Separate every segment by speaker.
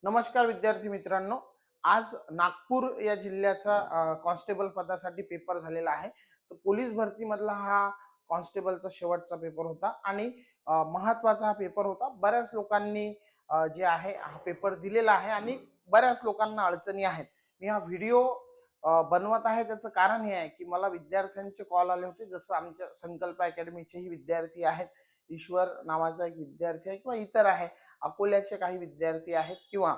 Speaker 1: नमस्कार विद्यार्थी मित्रांनो. आज नागपूर या जिल्ह्याचा कॉन्स्टेबल पदासाठी पेपर झालेला आहे. तर पोलीस भरतीमधला हा कॉन्स्टेबलचा शेवटचा पेपर होता आणि महत्त्वाचा हा पेपर होता. बऱ्याच लोकांनी जे आहे हा पेपर दिलेला आहे आणि बऱ्याच लोकांना अडचणी आहेत. मी हा व्हिडिओ बनवत आहे त्याचं कारण हे आहे की मला विद्यार्थ्यांचे कॉल आले होते. जसं आमच्या संकल्प अकॅडमीचेही विद्यार्थी आहेत. ईश्वर नावाचा एक विद्यार्थी आहे किंवा इतर आहे. अकोल्याचे काही विद्यार्थी आहेत किंवा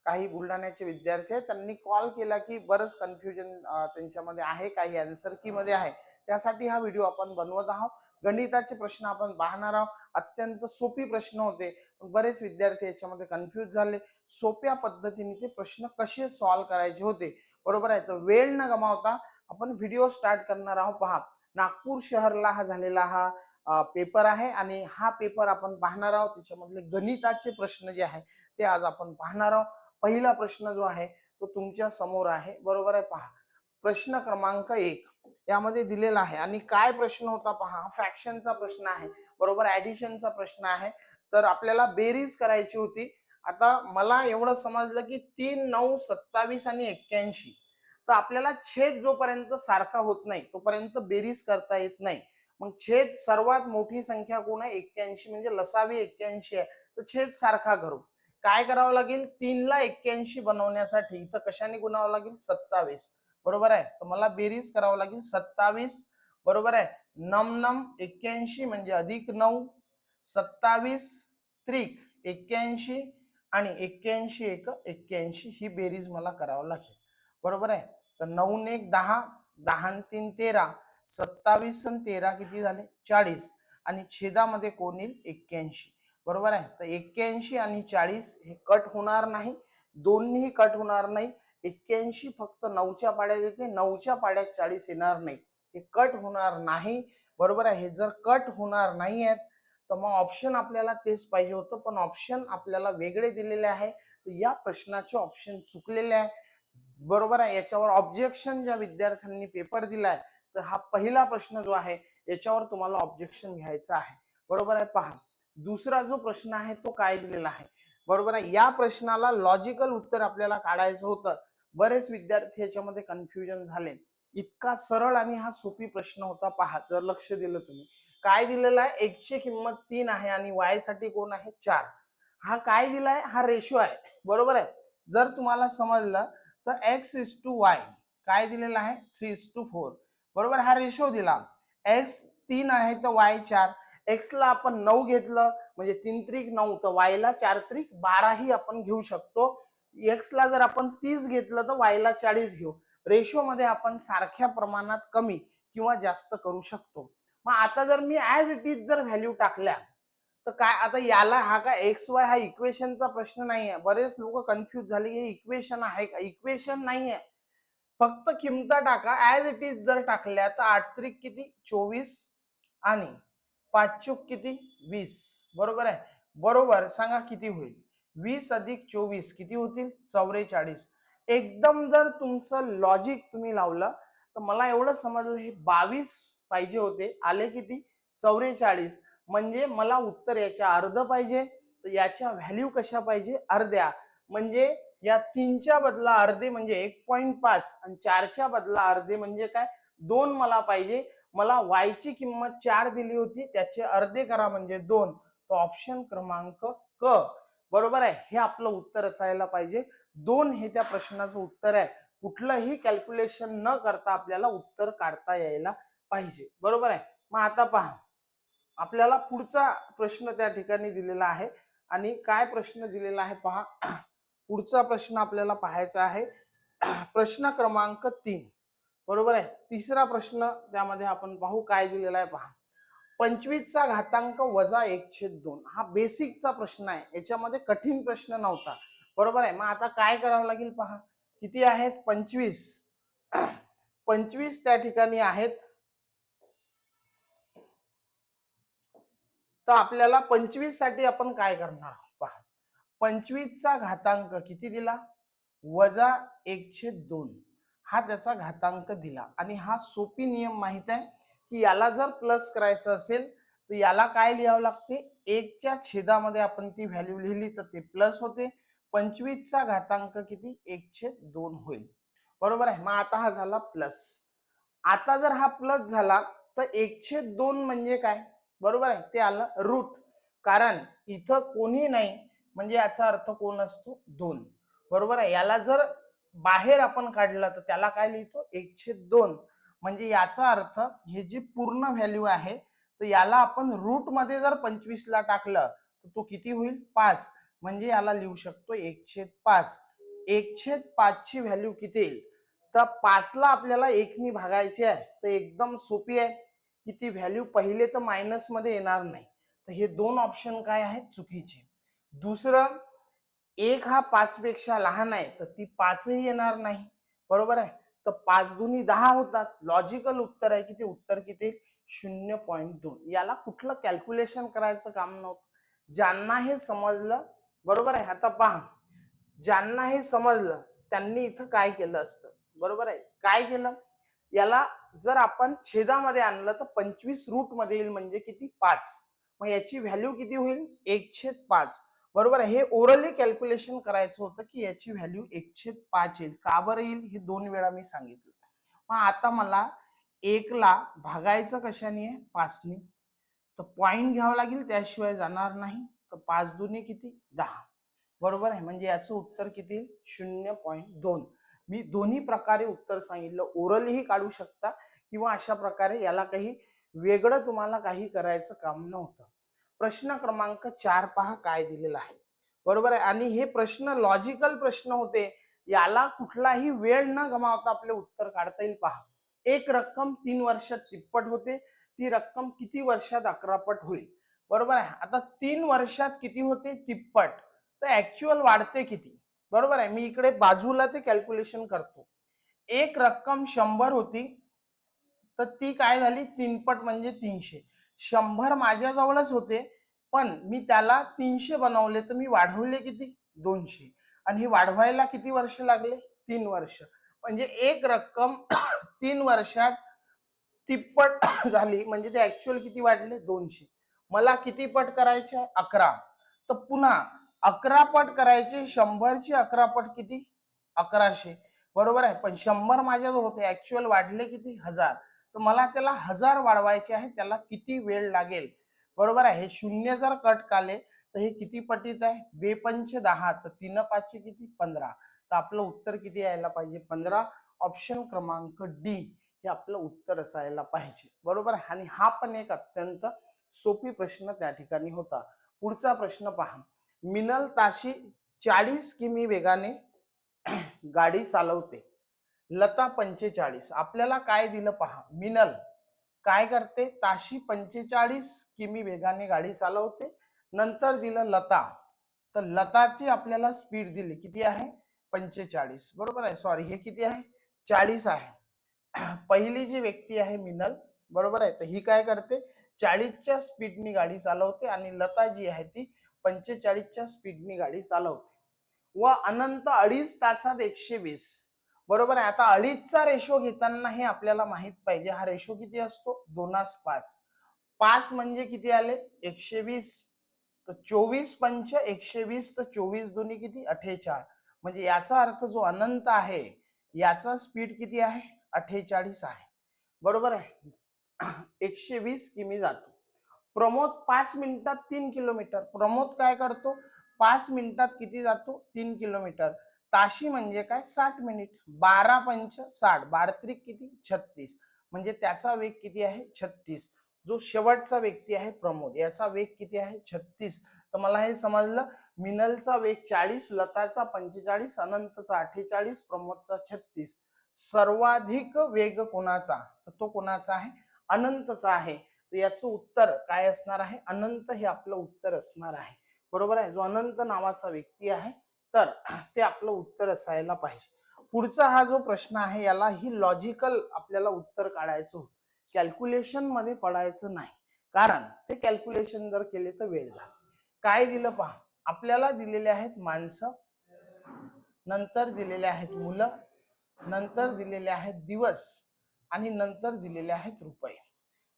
Speaker 1: काही बुलढाण्याचे विद्यार्थी आहेत. त्यांनी कॉल केला की बरंच कन्फ्युजन त्यांच्यामध्ये आहे, काही आन्सर की मध्ये आहे. त्यासाठी हा व्हिडिओ आपण बनवत आहोत. गणिताचे प्रश्न आपण पाहणार आहोत. अत्यंत सोपी प्रश्न होते. बरेच विद्यार्थी याच्यामध्ये कन्फ्यूज झाले. सोप्या पद्धतीने ते प्रश्न कसे सॉल्व्ह करायचे होते, बरोबर आहे. तर वेळ न गमावता आपण व्हिडिओ स्टार्ट करणार आहोत. पहा, नागपूर शहरला हा झालेला हा पेपर आहे आणि हा पेपर आपण पाहणार आहोत. त्याच्यामधले गणिताचे प्रश्न जे आहे ते आज आपण पाहणार आहोत. पहिला प्रश्न जो आहे तो तुमच्या समोर आहे, बरोबर आहे. पहा, प्रश्न क्रमांक 1 यामध्ये दिलेला आहे आणि काय प्रश्न होता पहा. फ्रॅक्शनचा प्रश्न आहे, बरोबर. ऍडिशनचा प्रश्न आहे. तर आपल्याला बेरीज करायची होती. आता मला एवढं समजलं की 3, 9, 27 आणि 81. तर आपल्याला छेद जोपर्यंत सारखा होत नाही तोपर्यंत बेरीज करता येत नाही. मग छेद सर्वात मोठी संख्या कोण आहे? 81, म्हणजे लसावी 81 आहे. तर छेद सारखा करू. काय करावं लागेल? 3 ला 81 बनवण्यासाठी इथं कशाने गुणावं लागेल? 27, बरोबर आहे. तर मला बेरीज करावं लागेल. 27, बरोबर आहे. नम नम 81 म्हणजे अधिक 9, 27 त्रिक 81 आणि 81 एक 81, ही बेरीज मला करावं लागेल, बरोबर आहे. तर 9 ने 1 10, 10 ने 3 13, 27 आणि 13 किती झाले? 40 आणि छेदामध्ये कोण येईल? 81, बरोबर आहे. तर 81 आणि 40 हे कट होणार नाही, दोन्ही कट होणार नाही. 81 फक्त 9च्या पाड्यात येते, 9च्या पाड्यात 40 येणार नाही, हे कट होणार नाही, बरोबर आहे. हे जर कट होणार नाही आहेत तर मग ऑप्शन आपल्याला तेच पाहिजे होतं, पण ऑप्शन आपल्याला वेगळे दिलेले आहे. तर या प्रश्नाचे ऑप्शन चुकलेले आहे, बरोबर आहे. याच्यावर ऑब्जेक्शन ज्या विद्यार्थ्यांनी पेपर दिलाय, तर हा पहिला प्रश्न जो आहे याच्यावर तुम्हाला ऑब्जेक्शन घ्यायचं आहे, बरोबर आहे. पहा, दुसरा जो प्रश्न आहे तो काय दिलेला आहे, बरोबर आहे. या प्रश्नाला लॉजिकल उत्तर आपल्याला काढायचं होतं. बरेच विद्यार्थी याच्यामध्ये कन्फ्युजन झाले. इतका सरळ आणि हा सोपी प्रश्न होता. पहा, जर लक्ष दिलं तुम्ही, काय दिलेलं आहे? x ची किंमत 3 आहे आणि y साठी कोण आहे? 4. हा काय दिलाय? हा रेशो आहे, बरोबर आहे. जर तुम्हाला समजलं तर x:y काय दिलेलं आहे? 3:4, बरोबर. हा रेशो दिला. x 3 आहे तर y 4. x ला आपण 9 घेतलं म्हणजे 3 त्रिक 9, तर y ला 4 त्रिक 12 ही आपण घेऊ शकतो. x ला जर आपण 30 घेतलं तर y ला 40 घेऊ. रेशो मध्ये आपण सारख्या प्रमाणात कमी किंवा जास्त करू शकतो. मग आता जर मी ऍज इट इज जर व्हॅल्यू टाकल्या तर काय? आता याला हा काय एक्स वाय हा इक्वेशनचा प्रश्न नाही आहे. बरेच लोक कन्फ्युज झाले, हे इक्वेशन आहे का? इक्वेशन नाही आहे. फक्त किमता टाका. ऍज इट इज जर टाकल्या तर 8 त्रिक किती? 24 आणि 5 चूक किती? 20, बरोबर आहे. बरोबर सांगा किती होईल? 20 अधिक 24 किती होतील? 44. एकदम जर तुमचं लॉजिक तुम्ही लावलं तर मला एवढं समजलं हे 22 पाहिजे होते, आले किती? 44. म्हणजे मला उत्तर याच्या अर्ध पाहिजे, तर याच्या व्हॅल्यू कशा पाहिजे? अर्ध्या. म्हणजे या 3च्या बदला अर्धे म्हणजे 1.5 आणि 4च्या बदला अर्धे म्हणजे काय? 2 मला पाहिजे. मला y ची किंमत 4 दिली होती, त्याचे अर्धे करा म्हणजे 2. तो ऑप्शन क्रमांक क, बरोबर आहे. हे आपलं उत्तर असायला पाहिजे. 2 हे त्या प्रश्नाचं उत्तर आहे. कुठलंही कॅल्क्युलेशन न करता आपल्याला उत्तर काढता यायला पाहिजे, बरोबर आहे. मग आता पहा, आपल्याला पुढचा प्रश्न त्या ठिकाणी दिलेला आहे आणि काय प्रश्न दिलेला आहे पहा. पुढचा प्रश्न आपल्याला पाहायचा आहे. प्रश्न क्रमांक 3, बरोबर आहे. तिसरा प्रश्न त्यामध्ये आपण पाहू काय दिलेला आहे पहा. 25 चा घातांक वजा 1/2 हा बेसिकचा प्रश्न आहे. याच्यामध्ये कठीण प्रश्न नव्हता, बरोबर आहे. मग आता काय करावं लागेल पहा. किती आहेत? 25. 25 त्या ठिकाणी आहेत. तर आपल्याला 25 साठी आपण काय करणार आहोत पहा. 25 चा घातांक किती दिला? वजा 1/2 हा त्याचा घातांक दिला आणि हा सोपी नियम माहित आहे की याला जर प्लस करायचं असेल तर याला काय लिहावं लागते? 1च्या छेदामध्ये आपण ती व्हॅल्यू लिहिली तर ते प्लस होते, 25चा घातांक किती 1/2 होईल. बरोबर आहे. मग आता हा झाला प्लस. आता जर हा प्लस झाला तर 1/2 म्हणजे काय? बरोबर आहे, ते आलं रूट. कारण इथं कोणी नाही म्हणजे याचा अर्थ कोण असतो 2. बरोबर आहे. याला जर बाहेर आपण काढलं तर त्याला काय लिहितो 1/2. म्हणजे याचा अर्थ हे जी पूर्ण व्हॅल्यू आहे तर याला आपण रूट मध्ये जर 25 ला टाकलं तर तो किती होईल 5. म्हणजे याला लिहू शकतो 1/5. 1/5 ची व्हॅल्यू किती येईल तर 5 ला आपल्याला 1 नी भागायची आहे तर एकदम सोपी आहे. किती व्हॅल्यू पहिले तर मायनस मध्ये येणार नाही. तर हे दोन ऑप्शन काय आहेत चुकीचे. दुसरं 1 हा 5 पेक्षा लहान आहे तर ती 5 ही येणार नाही. बरोबर आहे. तर 5 दुनी 10 होतात. लॉजिकल उत्तर आहे की ते उत्तर किती 0.2. याला कुठलं कॅल्क्युलेशन करायचं काम नव्हतं. ज्यांना हे समजलं बरोबर आहे. आता पहा ज्यांना हे समजलं त्यांनी इथं काय केलं असतं. बरोबर आहे. काय केलं याला जर आपण छेदामध्ये आणलं तर 25 रूट मध्ये येईल म्हणजे किती 5. मग याची व्हॅल्यू किती होईल 1/5. बरोबर आहे. हे ओरली कॅल्क्युलेशन करायचं होतं की याची व्हॅल्यू 1/5 येईल. का बरं येईल हे 2 वेळा मी सांगितलं. मग आता मला 1 ला भागायचं कशाने आहे 5 ने. तर पॉइंट घ्यावं लागेल त्याशिवाय जाणार नाही. तर 5 दुनी किती 10. बरोबर आहे. म्हणजे याचं उत्तर किती 0.2. मी दोन्ही प्रकारे उत्तर सांगितलं. ओरलीही काढू शकता किंवा अशा प्रकारे याला काही वेगळं तुम्हाला काही करायचं काम नव्हतं. प्रश्न क्रमांक 4 पहा काय दिलेला आहे. बरोबर आहे. आणि हे प्रश्न लॉजिकल प्रश्न होते. याला कुठलाही वेळ न गमावता आपले उत्तर काढता येईल पहा. एक रक्कम 3 वर्षात तिप्पट होते. ती रक्कम किती वर्षात 11 पट होईल. बरोबर आहे. आता 3 वर्षात किती होते तिप्पट. तर ऍक्च्युअल वाढते किती. बरोबर आहे. मी इकडे बाजूला ते कॅल्क्युलेशन करतो. एक रक्कम 100 होती तर ती काय झाली 3 पट म्हणजे 300. 100 माझ्याजवळच होते पण मी त्याला 300 बनवले तर मी वाढवले किती 200. आणि हे वाढवायला किती वर्ष लागले 3 वर्ष. म्हणजे एक रक्कम 3 वर्षात तिप्पट झाली म्हणजे ते ऍक्च्युअल किती वाढले 200. मला किती पट करायचे 11. तर पुन्हा 11 पट करायचे 100 ची 11 पट किती 1100. बरोबर आहे. पण 100 माझ्याजवळ होते ऍक्च्युअल वाढले किती 1000. तर मला त्याला 1000 वाढवायचे आहे त्याला किती वेळ लागेल. बरोबर आहे. हे शून्य जर कट काले तर हे किती पटीत आहे 2 10 तर 3 5 किती 15. तर आपलं उत्तर किती यायला पाहिजे 15. ऑप्शन क्रमांक डी हे आपलं उत्तर असायला पाहिजे. बरोबर आहे. आणि हा पण एक अत्यंत सोपी प्रश्न त्या ठिकाणी होता. पुढचा प्रश्न पहा. मिनल ताशी 40 किमी वेगाने गाडी चालवते. लता 45. आपल्याला काय दिलं पहा. मिनल काय करते ताशी 45 किमी वेगाने गाडी चालवते. नंतर दिलं लता. तर लताची आपल्याला स्पीड दिली किती आहे 45. बरोबर आहे. सॉरी हे किती आहे 40 आहे. पहिली जी व्यक्ती आहे मिनल बरोबर आहे. तर ही काय करते 40च्या स्पीडनी गाडी चालवते आणि लता जी आहे ती 45च्या स्पीडनी गाडी चालवते. व अनंत 2.5 तासात 120. बरोबर आहे. आता 2.5चा रेशो घेताना हे आपल्याला माहित पाहिजे. हा रेशो किती असतो 2:5. 5 म्हणजे किती आले 120. तर 24 पंच 120 तर 24 दुनी किती 48. म्हणजे याचा अर्थ जो अनंत आहे याचा स्पीड किती आहे 48 आहे. बरोबर आहे. 120 किमी जातो. प्रमोद 5 मिनिटात 3 किलोमीटर. प्रमोद काय करतो 5 मिनिटात किती जातो 3 किलोमीटर. ताशी म्हणजे काय 60 मिनिट. 12 पंच 60. 12 किती 36. म्हणजे त्याचा वेग किती आहे 36. जो शेवटचा व्यक्ती आहे प्रमोद याचा वेग किती आहे 36. तर मला हे समजलं मिनलचा वेग 40, लताचा 45, अनंतचा 48, प्रमोदचा 36. सर्वाधिक वेग कोणाचा तर तो कोणाचा आहे अनंतचा आहे. तर याचं उत्तर काय असणार आहे अनंत हे आपलं उत्तर असणार आहे. बरोबर आहे. जो अनंत नावाचा व्यक्ती आहे तर ते आपलं उत्तर असायला पाहिजे. पुढचा हा जो प्रश्न आहे याला ही लॉजिकल आपल्याला उत्तर काढायचं होतं. कॅल्क्युलेशन मध्ये पडायचं नाही. कारण ते कॅल्क्युलेशन जर केले तर वेळ जाईल. काय दिलं पहा. आपल्याला दिलेले आहेत माणसं, नंतर दिलेले आहेत मुलं, नंतर दिलेले आहेत दिवस आणि नंतर दिलेले आहेत रुपये.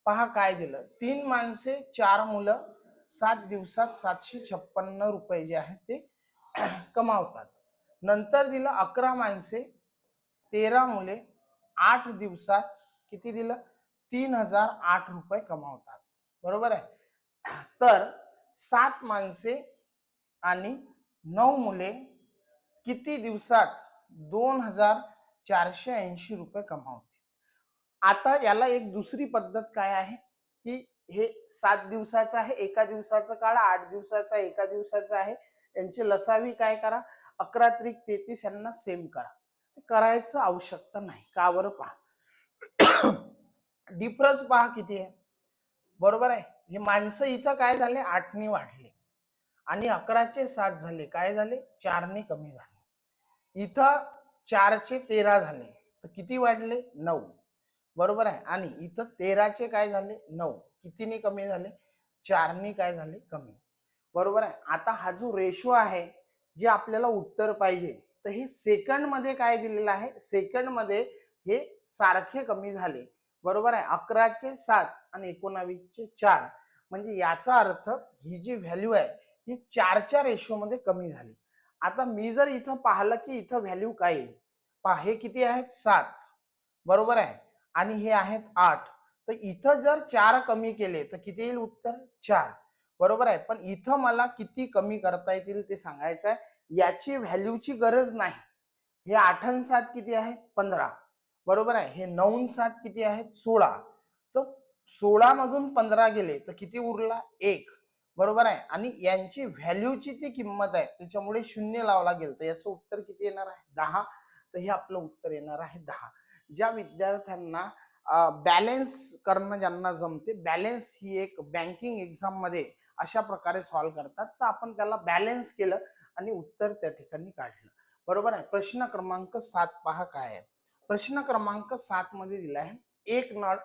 Speaker 1: पहा काय दिलं. 3 माणसे 4 मुलं 7 दिवसात 756 रुपये जे आहेत ते कमावतात. नंतर दिलं 11 माणसे, 13 मुले, 8 दिवसात किती दिलं? 3008 रुपये कमावतात. बरोबर आहे. तर 7 माणसे आणि 9 मुले किती दिवसात 2480 रुपये कमावते. आता याला एक दुसरी पद्धत काय आहे की हे 7 दिवसाचं आहे, एका दिवसाचं काढा, 8 दिवसाचा एका दिवसाचं आहे, यांची लसावी काय करा, 11 त्रिक 33 यांना सेम करा. करायचं आवश्यकता नाही. का बरं? पहा डिफरन्स पहा किती आहे. बरोबर आहे. हे माणसं इथं काय झाले, 8 ने वाढले आणि 11चे 7 झाले, काय झाले, 4 ने कमी झाले. इथं 4चे 13 झाले, तर किती वाढले, 9. बरोबर आहे. आणि इथं 13चे काय झाले, 9. कितीने कमी झाले, 4 ने काय झाले, कमी. बरोबर आहे. आता हा जो रेशो आहे, जे आपल्याला उत्तर पाहिजे, तर हे सेकंड मध्ये काय दिलेलं आहे, सेकंड मध्ये हे सारखे कमी झाले. बरोबर आहे. 11चे 7 आणि 19चे 4, म्हणजे याचा अर्थ ही जी व्हॅल्यू आहे ही 4च्या रेशो मध्ये कमी झाली. आता मी जर इथं पाहिलं की इथं व्हॅल्यू काय येईल, पहा हे किती आहेत, 7. बरोबर आहे. आणि हे आहेत 8. तर इथं जर 4 कमी केले तर किती येईल उत्तर, 4. बरोबर आहे. पण इथं मला किती कमी करता येतील ते सांगायचं आहे. याची व्हॅल्यूची गरज नाही. हे 8 आणि 7 किती आहे, 15. बरोबर आहे. हे 9 आणि 7 किती आहेत, 16. तर 16 मधून 15 गेले तर किती उरला, 1. बरोबर आहे. आणि यांची व्हॅल्यूची ती किंमत आहे, त्याच्यामुळे 0 लावला गेलं, तर याचं उत्तर किती येणार आहे, 10. तर हे आपलं उत्तर येणार आहे 10. ज्या विद्यार्थ्यांना बॅलन्स करणं ज्यांना जमते, बॅलन्स ही एक बँकिंग एक्झाम मध्ये अशा प्रकारे सॉल्व्ह करतात, तर आपण त्याला बॅलन्स केलं आणि उत्तर त्या ठिकाणी काढलं. बरोबर आहे. प्रश्न क्रमांक 7 पहा काय आहे. प्रश्न क्रमांक 7 मध्ये दिला आहे, एक नळ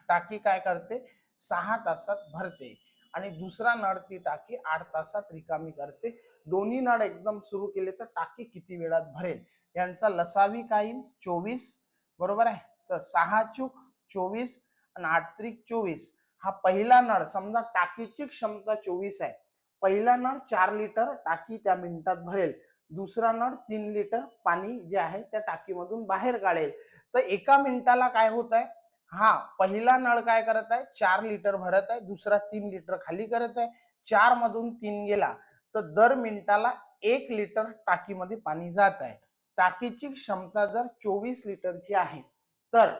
Speaker 1: टाकी काय करते, 6 तासात भरते आणि दुसरा नळ ती टाकी 8 तासात रिकामी करते. दोन्ही नळ एकदम सुरू केले तर टाकी किती वेळात भरेल. यांचा लसावी काय येईल, 24. बरोबर आहे. तर 6 चूक 24 आणि 8 त्रिक 24. हा पहिला नळ, समजा टाकीची क्षमता 24 आहे, पहिला नळ 4 लिटर टाकी त्या मिनिटात भरेल, दुसरा नळ 3 लिटर पाणी जे आहे त्या टाकीमधून बाहेर काढेल. तर एका मिनिटाला काय होत आहे, हा पहिला नळ काय करत आहे, 4 लिटर भरत आहे, दुसरा 3 लिटर खाली करत आहे, 4 मधून 3 गेला तर दर मिनिटाला 1 लिटर टाकीमध्ये पाणी जात आहे. टाकीची क्षमता जर 24 लिटरची आहे तर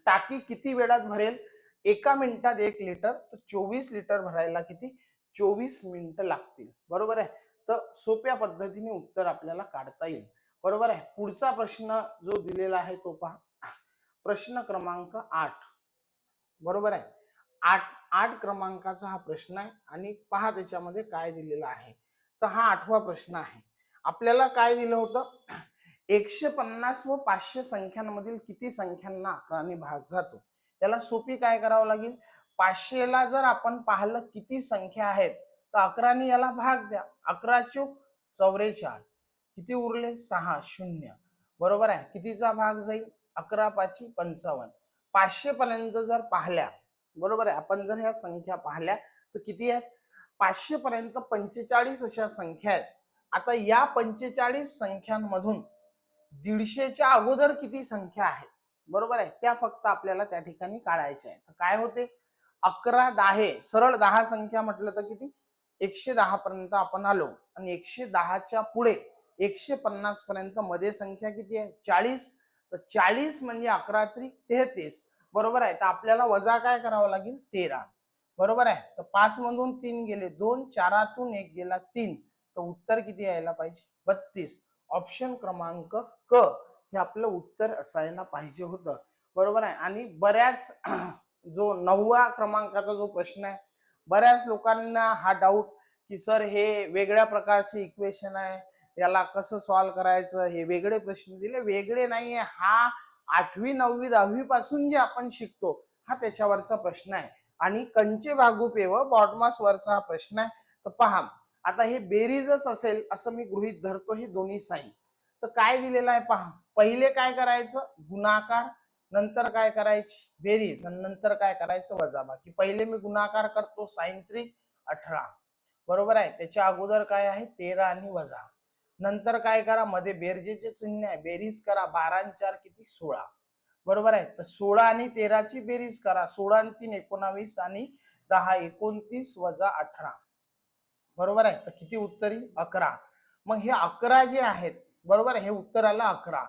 Speaker 1: टाकी किती वेळात भरेल, एका मिनिटात 1 लिटर, तर 24 लिटर भरायला किती, 24 मिनिटं लागतील. बरोबर आहे. तर सोप्या पद्धतीने उत्तर आपल्याला काढता येईल. बरोबर आहे. पुढचा प्रश्न जो दिलेला आहे तो पहा, प्रश्न क्रमांक 8. बरोबर आहे. 8 क्रमांकाचा हा प्रश्न आहे आणि पहा त्याच्यामध्ये काय दिलेलं आहे. तर हा 8वा प्रश्न आहे. आपल्याला काय दिलं होतं, 150 व 500 संख्यांमधील किती संख्यांना 11ने भाग जातो. त्याला सोपी काय करावं लागेल, 500 ला जर आपण पाहिलं किती संख्या आहेत तर 11ने याला भाग द्या. 11 चूक 44, किती उरले, 6 0. बरोबर आहे. कितीचा भाग जाईल, 11 5 55. 500 पर्यंत जर पाहिल्या, बरोबर आहे, आपण जर ह्या संख्या पाहिल्या तर किती आहेत, 500 पर्यंत 45 अशा संख्या आहेत. आता या 45 संख्यांमधून 150च्या अगोदर किती संख्या आहेत, बरोबर आहे, त्या फक्त आपल्याला त्या ठिकाणी काढायच्या आहेत. तर काय होते, 11 10, सरळ 10 संख्या म्हटलं तर किती, 110 पर्यंत आपण आलो आणि 110च्या पुढे 150 पर्यंत मध्ये संख्या किती आहे, 40. तर 40 म्हणजे 11 त्रिक 33. बरोबर आहे. तर आपल्याला वजा काय करावं लागेल, 13. बरोबर आहे. तर 5 मधून 3 गेले 2, 4तून 1 गेला 3. तर उत्तर किती यायला पाहिजे, 32. ऑप्शन क्रमांक क हे आपलं उत्तर असायला पाहिजे होतं. बरोबर आहे. आणि बऱ्याच जो 9व्या क्रमांकाचा जो प्रश्न आहे, बऱ्याच लोकांना हा डाऊट की सर हे वेगळ्या प्रकारचे इक्वेशन आहे, याला कसं सॉल्व्ह करायचं, हे वेगळे प्रश्न दिले. वेगळे नाहीये, हा 8वी 9वी 10वी पासून जे आपण शिकतो हा त्याच्यावरचा प्रश्न आहे. आणि कंचे भागू पेव बॉडमास वरचा हा प्रश्न आहे. तर पहा, आता हे बेरीजच असेल असं मी गृहीत धरतो, हे दोन्ही साईन. तर काय दिलेलं आहे पहा, पहिले काय करायचं, गुणाकार, नंतर काय करायची बेरीज आणि नंतर काय करायचं वजाबाकी. पहिले मी गुणाकार करतो, साइन त्रिक 18. बरोबर आहे. त्याच्या अगोदर काय आहे, 13 आणि वजा. नंतर काय करा, मध्ये बेरजेचे चिन्ह आहे, बेरीज करा, 12 आणि 4 किती 16, बरोबर आहे. तर 16 आणि 13 ची बेरीज करा, 16 आणि 3 19 आणि 10 29 वजा 18, बरोबर आहे. तर किती उत्तर येईल 11. मग हे 11 जे आहेत, बरोबर आहे, हे उत्तर आलं 11.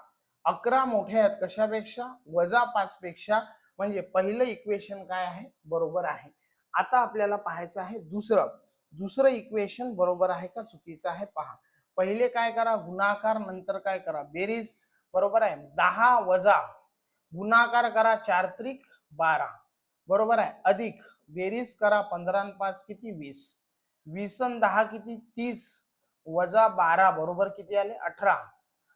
Speaker 1: 11 मोठे आहेत कशापेक्षा, -5 पेक्षा, म्हणजे पहिलं इक्वेशन काय आहे, बरोबर आहे. आता आपल्याला पाहायचं आहे दुसरं इक्वेशन बरोबर आहे का चुकीचं आहे पहा. पहिले काय करा, गुणाकार, नंतर काय करा, बेरीज, बरोबर आहे. 10 वजा गुणाकार करा 4 त्रिक 12, बरोबर आहे, अधिक बेरीज करा 15 आणि 5 किती 20, 20 आणि 10 किती 30, वजा 12 बरोबर किती आले 18.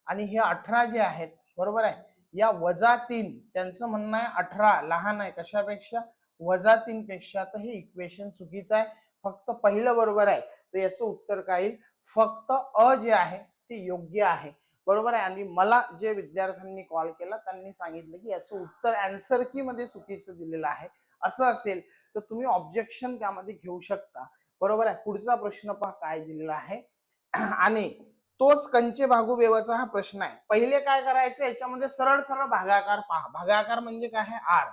Speaker 1: आणि हे 18 जे आहेत, बरोबर आहे, या -3 त्यांचं म्हणणं आहे 18 लहान आहे कशापेक्षा, -3 पेक्षा. तर हे इक्वेशन चुकीचं आहे. फक्त पहिलं बरोबर आहे. तर याचं उत्तर काय येईल, फक्त अ जे आहे ते योग्य आहे, बरोबर आहे. आणि मला जे विद्यार्थ्यांनी कॉल केला त्यांनी सांगितलं की याचं उत्तर आन्सर की मध्ये चुकीचं दिलेलं आहे. असं असेल तर तुम्ही ऑब्जेक्शन त्यामध्ये घेऊ शकता, बरोबर आहे. पुढचा प्रश्न पहा काय दिलेला आहे. आणि तोच कंचे भागू बेवाचा हा प्रश्न आहे. पहिले काय करायचं, याच्यामध्ये सरळ सरळ भागाकार पहा. भागाकार म्हणजे काय आहे, आर.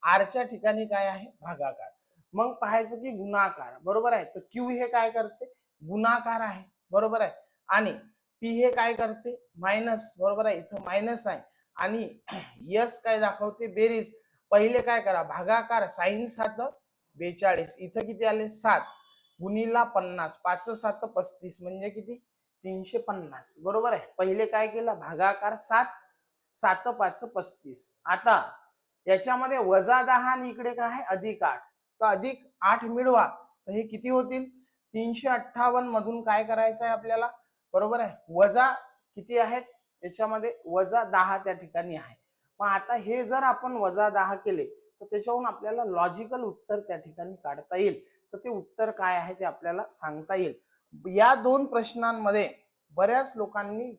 Speaker 1: आरच्या ठिकाणी काय आहे, भागाकार. मग पाहायचं की गुणाकार, बरोबर आहे. तर क्यू हे काय करते, गुणाकार आहे, बरोबर आहे. आणि पी हे काय करते, मायनस, बरोबर आहे, इथं मायनस आहे. आणि यस काय दाखवते, बेरीज. पहिले काय करा, भागाकार, साइन 7 42, इथं किती आले 7, गुणीला 50, 5 7 35 म्हणजे किती 350, बरोबर आहे. पहिले काय केलं, भागाकार 7, 7 5 35. आता याच्यामध्ये -10 आणि इकडे काय आहे अधिक 8, तर अधिक 8 मिळवा, तर हे किती होतील 358 मधून काय करायचं आहे आपल्याला, बरोबर आहे, वजा किती आहेत याच्यामध्ये, -10 त्या ठिकाणी आहे. मग आता हे जर आपण -10 केले तर त्याच्यावरून आपल्याला लॉजिकल उत्तर त्या ठिकाणी काढता येईल. तर ते उत्तर काय आहे ते आपल्याला सांगता येईल. या दोन प्रश्नांमध्ये बऱ्याच लोकांनी,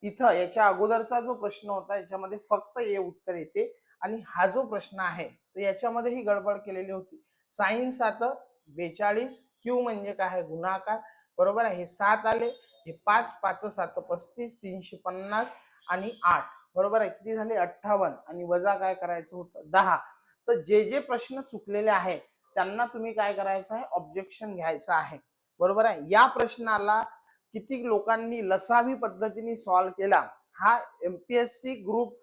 Speaker 1: इथं याच्या अगोदरचा जो प्रश्न होता याच्यामध्ये फक्त हे उत्तर येते, आणि हा जो प्रश्न आहे तर याच्यामध्ये ही गडबड केलेली होती. साइन 7 42, क्यू म्हणजे काय आहे, गुणाकार, बरोबर आहे. हे 7 आले, हे 5 5 7 35, 350 आणि 8, बरोबर आहे, किती झाले 58, आणि वजा काय करायचं होतं 10. तर जे जे प्रश्न चुकलेले आहे त्यांना तुम्ही काय करायचं आहे, ऑब्जेक्शन घ्यायचं आहे, बरोबर आहे. या प्रश्नाला किती लोकांनी लसावी पद्धतीने सॉल्व्ह केला, हा एमपीएससी ग्रुप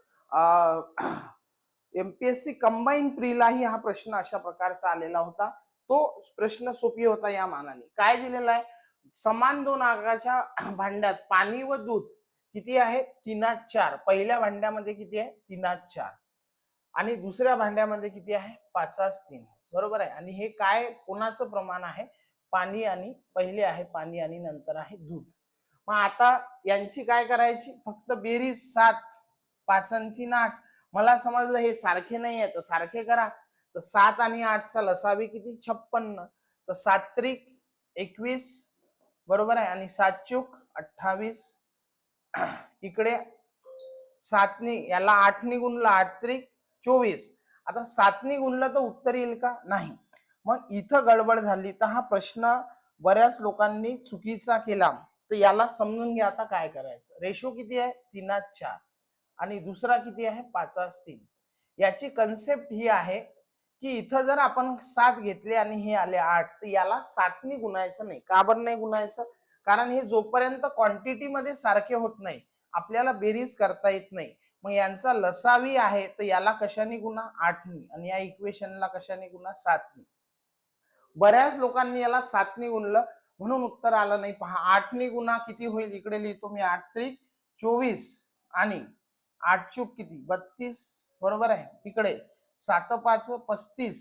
Speaker 1: एमपीएससी कंबाईन प्रीलाही हा प्रश्न अशा प्रकारचा आलेला होता. तो प्रश्न सोपी होता या मानाने. काय दिलेला आहे, समान 2 आकाराच्या भांड्यात पाणी व दूध किती आहे 3:4. पहिल्या भांड्यामध्ये किती आहे 3:4, आणि दुसऱ्या भांड्यामध्ये किती आहे 5:3, बरोबर आहे. आणि हे काय कोणाचं प्रमाण आहे, पाणी, आणि पहिले आहे पाणी आणि नंतर आहे दूध. मग आता यांची काय करायची, फक्त बेरीज 7, 5 आणि 3 8. मला समजलं हे सारखे नाही आहे तर सारखे करा. तर 7 आणि 8 चा लसावी किती 56, तर 7 त्रिक 21, बरोबर आहे, आणि 7 चूक 28. इकडे 7 नी याला 8 नी गुणलं, 8 त्रिक 24. आता 7 नी गुणलं तर उत्तर येईल का, नाही. मग इथं गडबड झाली. तर हा प्रश्न बऱ्याच लोकांनी चुकीचा केला. तर याला समजून घ्या आता काय करायचं. रेशो किती आहे 3:4, आणि दुसरा किती आहे 5:3. याची कन्सेप्ट ही आहे की इथं जर आपण 7 घेतले आणि हे आले 8, तर याला 7 नी गुणायचं नाही. का बरं नाही गुणायचं, कारण हे जोपर्यंत क्वांटिटी मध्ये सारखे होत नाही आपल्याला बेरीज करता येत नाही. मग यांचा लसावी आहे तर याला कशाने गुणा 8 नी, आणि या इक्वेशनला कशाने गुणा 7 नी. बऱ्याच लोकांनी याला 7 नी गुणलं म्हणून उत्तर आलं नाही. पहा 8 नी गुणा किती होईल, इकडे लिहितो मी 8 त्रिक 24, आणि 8 चूक किती 32, बरोबर आहे. इकडे 7 5 35,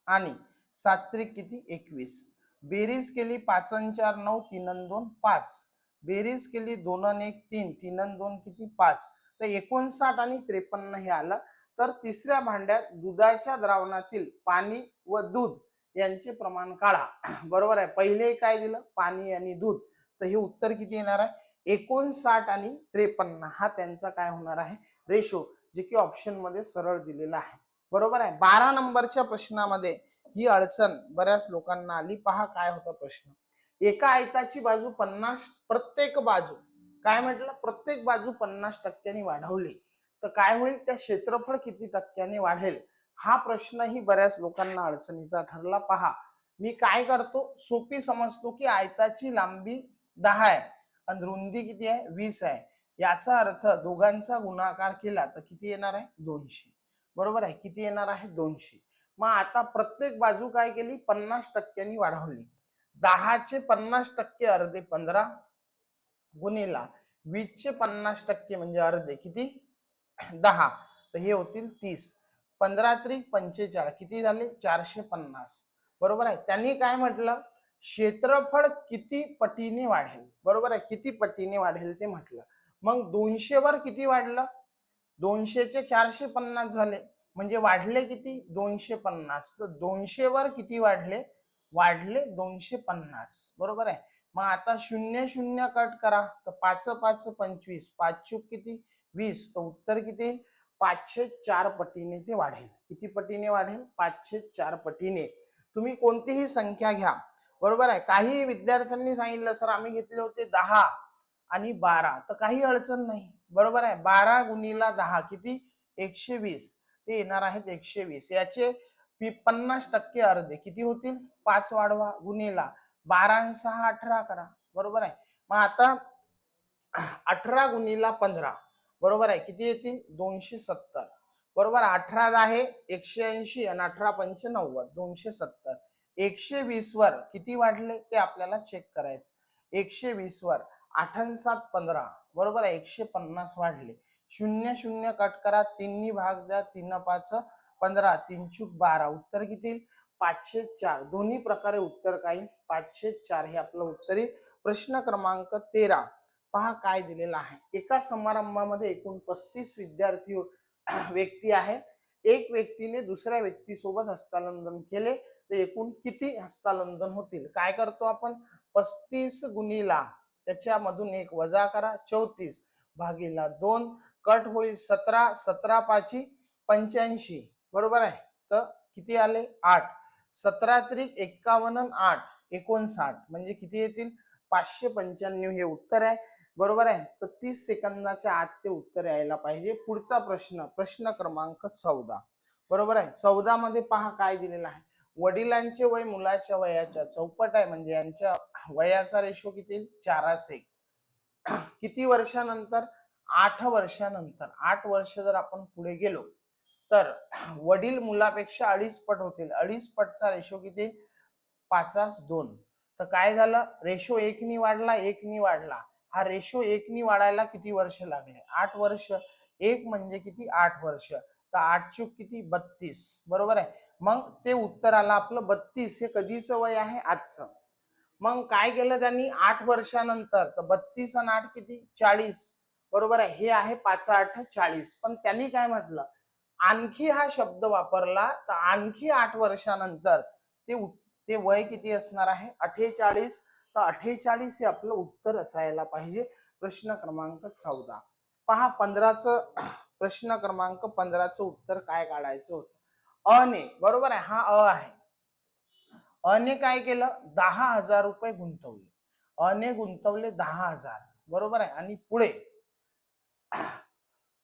Speaker 1: आणि 7 त्रिक किती 21. बेरीज केली 5 आणि 4 9, 3 आणि 2 5. बेरीज केली 2 आणि 1 3, 3 आणि 2 किती 5. तर 59 आणि 53 हे आलं. तर तिसऱ्या भांड्यात दुधाच्या द्रावणातील पाणी व दूध यांचे प्रमाण काढा. बरोबर आहे. पहिले काय दिलं, पाणी आणि दूध. तर हे उत्तर किती येणार आहे 59 आणि 53. हा त्यांचा काय होणार आहे रेशो, जे की ऑप्शन मध्ये सरळ दिलेला आहे, बरोबर आहे. 12 नंबरच्या प्रश्नामध्ये ही अडचण बऱ्याच लोकांना आली. पहा काय होता प्रश्न. एका आयताची बाजू 50, प्रत्येक बाजू काय म्हटलं, प्रत्येक बाजू 50% वाढवली तर काय होईल, त्या क्षेत्रफळ किती टक्क्यांनी वाढेल, हा प्रश्नही बऱ्याच लोकांना अडचणीचा ठरला. पहा, मी काय करतो, सोपी समजतो की आयताची लांबी 10 आहे आणि रुंदी किती आहे, 20 आहे. याचा अर्थ दोघांचा गुणाकार केला तर किती येणार आहे, 200. बरोबर आहे, किती येणार आहे, 200. मग आता प्रत्येक बाजू काय केली, 50% वाढवली. 10चे 50% अर्धे 15 गुणिला 20चे 50% म्हणजे अर्धे किती, 10, तर हे होतील 30. 15 त्रिक 45, किती झाले, 450. बरोबर आहे. त्यांनी काय म्हटलं, क्षेत्रफळ किती पटीने वाढेल. बरोबर आहे, किती पटीने वाढेल ते म्हटलं. मग 200 वर किती वाढलं, 200चे 450 झाले, म्हणजे वाढले किती, 250. तर 200 वर किती वाढले, वाढले 250. बरोबर आहे. मग आता 0 0 कट करा, तर 5 5 25, 5 चूक किती, 20, तर उत्तर किती, 504 पटीने ते वाढेल. किती पटीने वाढेल, 504 पटीने. तुम्ही कोणतीही संख्या घ्या. बरोबर आहे. काही विद्यार्थ्यांनी सांगितलं सर आम्ही घेतले होते 10 आणि 12, तर काही अडचण नाही. बरोबर आहे. 12 गुणिला 10 किती, 120, ते येणार आहेत 120. याचे 50% अर्धे किती होतील, 5 वाढवा गुणिला 12 आणि 6 18 करा. बरोबर आहे. मग आता 18 गुणिला 15, बरोबर आहे, किती येतील, 270. बरोबर, 18 आहे 180 आणि 18 पंच 90, 270. 120 वर किती वाढले ते आपल्याला चेक करायचं. 120 वर 8 आणि 7 15, बरोबर आहे, 150 वाढले. 0 0 कट करा, 3 भाग द्या, 3 5 15, 3 चूक 12, उत्तर किती, 504. दोन्ही प्रकारे उत्तर काय, 504 हे आपलं उत्तर येईल. प्रश्न क्रमांक 13 पहा काय दिलेला आहे. एका समारंभामध्ये एकूण 35 विद्यार्थी व्यक्ती आहेत. एक व्यक्तीने दुसऱ्या व्यक्तीसोबत हस्तांदोलन केले तर एकूण किती हस्तांदोलन होतील. काय करतो आपण, 35 गुणिला त्याच्यामधून एक वजा करा, 34 भागीला 2 कट होईल 17, 17 पाची 85. बरोबर आहे. तर किती आले, 8. 17 त्रिक 51, 8 59, म्हणजे किती येतील, 595 हे उत्तर आहे. बरोबर आहे. तर 30 सेकंदाच्या आत ते उत्तर यायला पाहिजे. पुढचा प्रश्न, प्रश्न क्रमांक 14. बरोबर आहे. 14 मध्ये पहा काय दिलेलं आहे. वडिलांचे वय मुलाच्या वयाच्या चौपट आहे, म्हणजे यांच्या वयाचा रेशो किती, 4:1. किती वर्षानंतर, 8 वर्षानंतर. 8 वर्ष जर आपण पुढे गेलो तर वडील मुलापेक्षा 2.5 पट होतील. 2.5 पटचा रेशो किती, 5:2. तर काय झालं, रेशो 1 नी वाढला, 1 नी वाढला. हा रेशो 1 नी वाढायला किती वर्ष लागले, 8 वर्ष. 1 म्हणजे किती, 8 वर्ष. तर 8 चूक किती, 32. बरोबर आहे. मग ते उत्तर आलं आपलं 32. हे कधीचं वय आहे, आजचं. मग काय केलं त्यांनी, 8 वर्षानंतर, तर 32 आणि 8 किती, 40. बरोबर आहे. हे आहे 5 8 40. पण त्यांनी काय म्हटलं, आणखी हा शब्द वापरला, तर आणखी 8 वर्षानंतर ते वय किती असणार आहे, 48. तर 48 हे आपलं उत्तर असायला पाहिजे. प्रश्न क्रमांक 14. पहा 15चं प्रश्न क्रमांक 15चं उत्तर काय काढायचं होतं. अने, बरोबर आहे, हा आहे. अने काय केलं, 10,000 रुपये गुंतवले. अने गुंतवले 10,000. बरोबर आहे. आणि पुढे